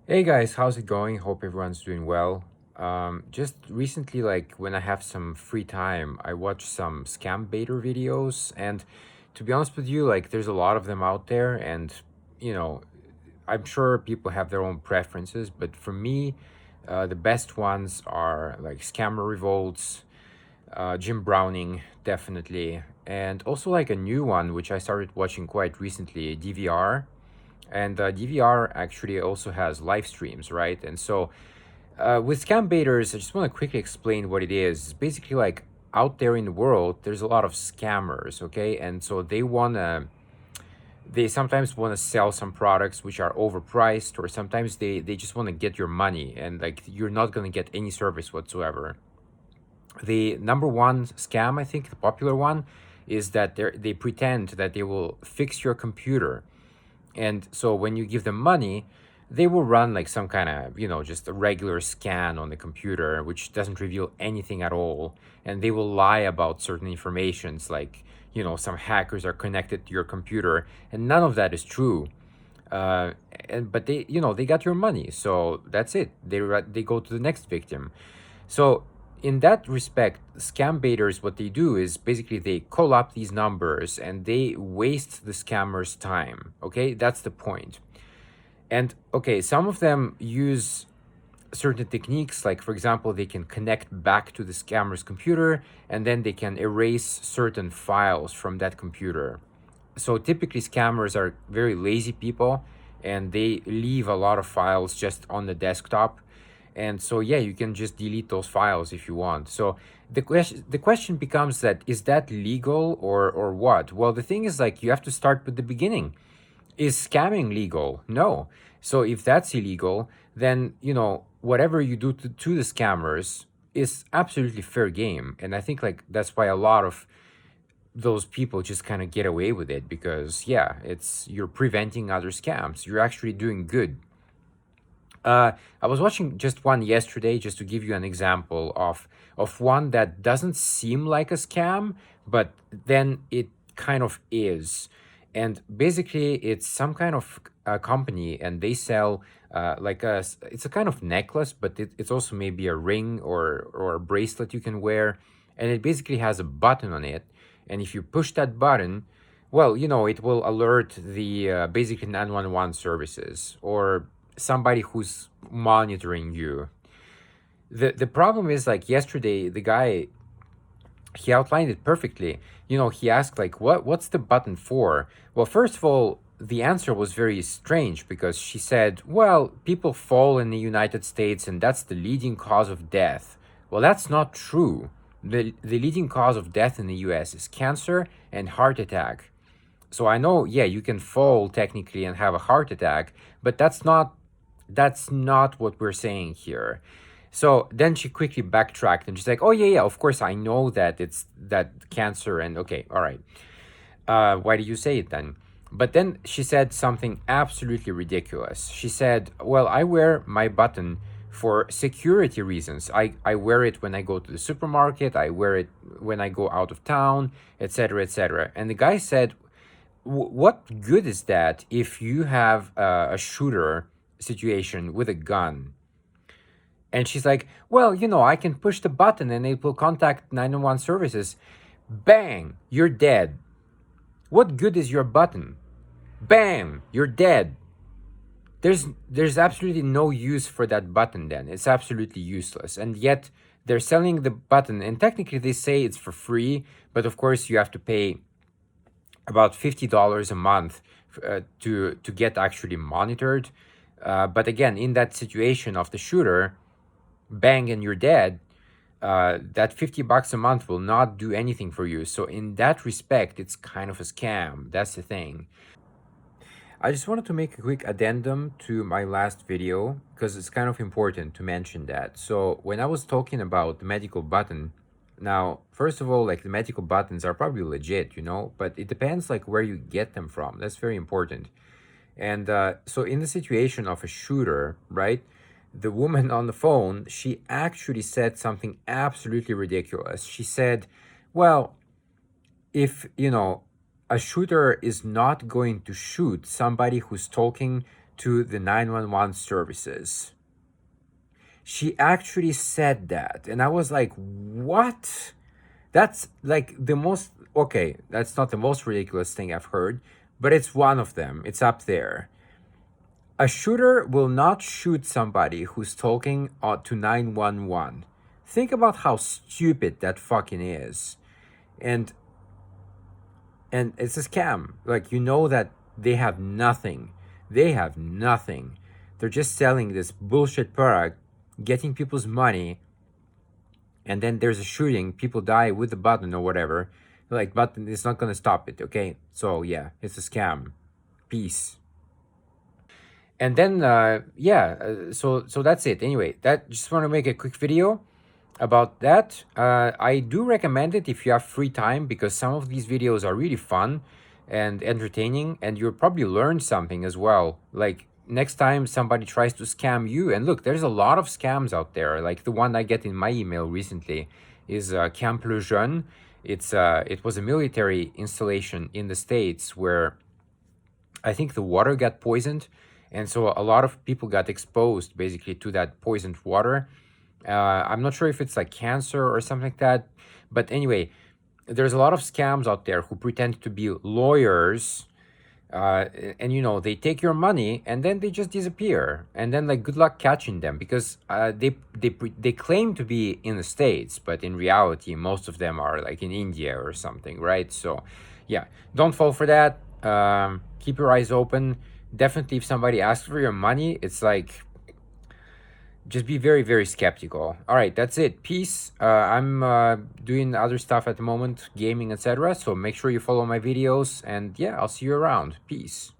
Hey guys, how's it going? Hope everyone's doing well. Just recently, like when I have some free time, I watch some scam baiter videos, and to be honest with you, like there's a lot of them out there, and you know, I'm sure people have their own preferences, but for me, the best ones are like Scammer Revolts, Jim Browning, definitely, and also like a new one which I started watching quite recently, DVR. And DVR actually also has live streams, right? And so with scam baiters, I just want to quickly explain what it is. It's basically like out there in the world, there's a lot of scammers, okay? And so they sometimes want to sell some products which are overpriced, or sometimes they just want to get your money and like you're not going to get any service whatsoever. The number one scam, I think, the popular one, is that they pretend that they will fix your computer. And so when you give them money, they will run like some kind of, just a regular scan on the computer, which doesn't reveal anything at all. And they will lie about certain informations like, some hackers are connected to your computer, and none of that is true. Uh, but they got your money, so that's it. They go to the next victim. So in that respect, scam baiters, what they do is basically they call up these numbers and they waste the scammer's time. Okay, that's the point. And okay, some of them use certain techniques, like for example, they can connect back to the scammer's computer and then they can erase certain files from that computer. So typically, scammers are very lazy people and they leave a lot of files just on the desktop. And so yeah, you can just delete those files if you want. So the question becomes, that is that legal or what? Well, the thing is, like, you have to start with the beginning. Is scamming legal? No. So if that's illegal, then whatever you do to the scammers is absolutely fair game. And I think like that's why a lot of those people just kind of get away with it, because yeah, it's you're preventing other scams. You're actually doing good. I was watching just one yesterday, just to give you an example of one that doesn't seem like a scam, but then it kind of is. And basically, it's some kind of company, and they sell it's a kind of necklace, but it's also maybe a ring or a bracelet you can wear, and it basically has a button on it, and if you push that button, well, it will alert the basically 911 services or somebody who's monitoring you. The problem is, like, yesterday the guy, he outlined it perfectly. He asked like, what's the button for? Well, first of all, the answer was very strange, because she said, well, people fall in the United States and that's the leading cause of death. Well, that's not true. The leading cause of death in the US is cancer and heart attack. So I know, yeah, you can fall technically and have a heart attack, but that's not what we're saying here. So then she quickly backtracked and she's like, "Oh yeah, yeah, of course I know that it's that cancer, and okay, all right. Why did you say it then?" But then she said something absolutely ridiculous. She said, "Well, I wear my button for security reasons. I wear it when I go to the supermarket. I wear it when I go out of town, etc., etc." And the guy said, what good is that if you have a shooter situation with a gun? And she's like, well, I can push the button and it will contact 911 services. Bang, you're dead. What good is your button? Bam, you're dead. There's absolutely no use for that button then. It's absolutely useless. And yet they're selling the button, and technically they say it's for free, but of course you have to pay about $50 a month to get actually monitored. But again, in that situation of the shooter, bang, and you're dead, that $50 a month will not do anything for you. So in that respect, it's kind of a scam. That's the thing. I just wanted to make a quick addendum to my last video, because it's kind of important to mention that. So when I was talking about the medical button, now, first of all, like, the medical buttons are probably legit, but it depends like where you get them from. That's very important. And so in the situation of a shooter, right? The woman on the phone, she actually said something absolutely ridiculous. She said, well, if a shooter is not going to shoot somebody who's talking to the 911 services. She actually said that. And I was like, what? That's like the most, okay, that's not the most ridiculous thing I've heard, but it's one of them. It's up there. A shooter will not shoot somebody who's talking to 911. Think about how stupid that fucking is. And it's a scam. Like, you know that they have nothing. They have nothing. They're just selling this bullshit product, getting people's money, and then there's a shooting, people die with the button or whatever. Like, button is not gonna stop it, okay? So yeah, it's a scam. Peace. And then so that's it. Anyway, that just want to make a quick video about that. I do recommend it if you have free time, because some of these videos are really fun and entertaining, and you'll probably learn something as well. Like, next time somebody tries to scam you, and look, there's a lot of scams out there. Like the one I get in my email recently is Camp Le Jeune. It was a military installation in the States where I think the water got poisoned, and so a lot of people got exposed basically to that poisoned water. I'm not sure if it's like cancer or something like that, but anyway, there's a lot of scams out there who pretend to be lawyers, and they take your money and then they just disappear, and then like good luck catching them, because they claim to be in the States, but in reality most of them are like in India or something, right? So yeah, don't fall for that. Keep your eyes open. Definitely, if somebody asks for your money, it's like, just be very, very skeptical. All right, that's it. Peace. I'm doing other stuff at the moment, gaming, etc. So make sure you follow my videos, and yeah, I'll see you around. Peace.